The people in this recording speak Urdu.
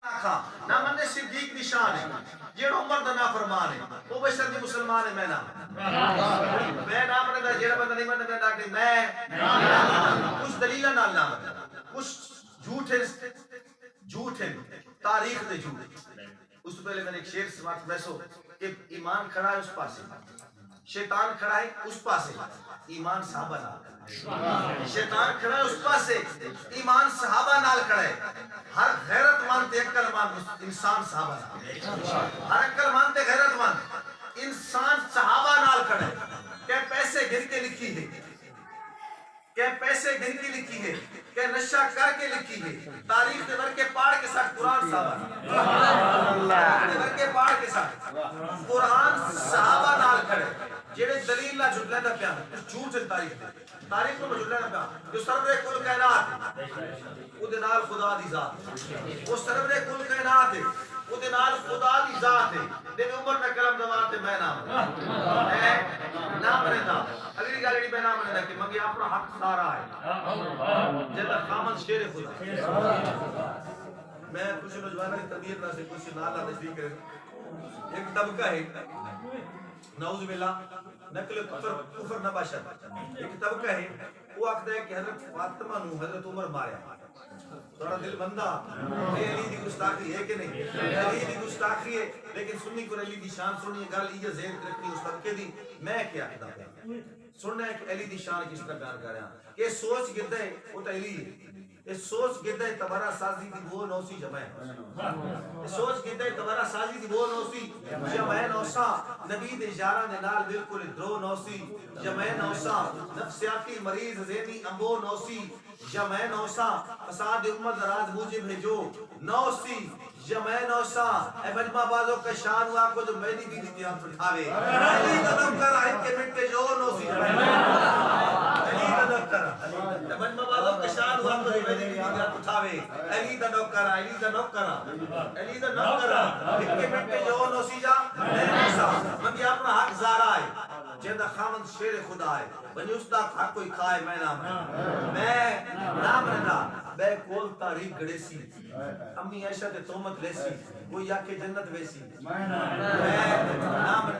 نہ مننے صدیق نشان ہے جیڑا عمر دا نافرمان ہے وہ بشر دی مسلمان ہے میں نام نے دا جیڑا بندہ نہیں مننے دا کہ میں کچھ دلیلہ نال نام کچھ جھوٹ ہے تاریخ دے جھوٹ اس سے پہلے میں نے ایک شعر سماعت بیسو کہ ایمان کھڑا ہے اس پاسے شیطان کھڑا ہے اس پاسے ایمان صحابہ نال شیطان کھڑا ہے اس پاسے ایمان صحابہ نال کھڑا ہے ہر غیرت مند تے عقل مند انسان صحابہ نال ہر عقل مند تے غیرت مند انسان صحابہ نال کھڑا ہے کہ پیسے گن کے لکھی ہے کہ پیسے گن کے لکھی ہے کہ نشہ کر کے لکھی ہے تاریخ دے ورکے پاڑ کے ساتھ قرآن صحابہ دے ورکے پاڑ کے ساتھ قرآن صحابہ نال کھڑے جیڑے دلیل نہ جھٹلے دا پیا جھوٹ ہے تاریخ کو جھٹلے دا پیا جو سرور کل کائنات او دے نال خدا دی ذات وہ سرور کل کائنات ہے او دے نال خدا دی ذات ہے دے عمر میں کلم دوار تے میں نام نام رہتا اگلی گل میں نام رہتا کہ منگے اپنا حق سارا ہے جدا خامن شیر خدا میں کچھ نوجوانوں کی تربیت نہ سے کچھ نالا تشریح کرے ایک طبقہ ہے نعوذ باللہ نقل کفر نباشد ایک طبقہ ہے وہ آخر ہے کہ حضرت فاطمہ نو حضرت عمر ماریا تھوڑا دل بندہ علی دی گستاخی ہے کہ نہیں علی دی گستاخی ہے لیکن سنی کو علی دی شان سنی گل یہ زیر رکھنی اس طبقے دی میں کیا کتاب ہے سننا ہے کہ علی دی شان کس طرح بیان کر رہا ہوں کہ سوچ گدے وہ تو علی ہے یہ سوچ گدے تبارہ سازی دی وہ نوسی جمع ہے سوچ گدے تبارہ سازی دی وہ نوسی جمع نوسا نبی دے یاراں دے نال بالکل درو نوسی جمع نوسا نفسیاتی مریض ذہنی امبو نوسی جمع نوسا فساد امت راز مجھے بھیجو نوسی جمع نوسا اے مجمع بازوں کا شان ہوا کو جو میں بھی دیتیاں اٹھاوے علی دنم کر آئین کے منٹے جو نوسی علی دنم کر مجمع بازوں کا شان ہوا کو جو میں بھی دیتیاں اٹھاوے علی دنم کر علی دنم کر علی دنم کر ان کے منٹے جو نوسی جا نوسا منگی اپنا حق زارا ہے جیدہ خامن شیر خدا ہے بنی استاد حق کوئی کھائے میں نام میں نام رہنا بے کول تاریخ گڑے سی امی عائشہ تے تہمت لیسی کوئی آکے جنت ویسی میں نام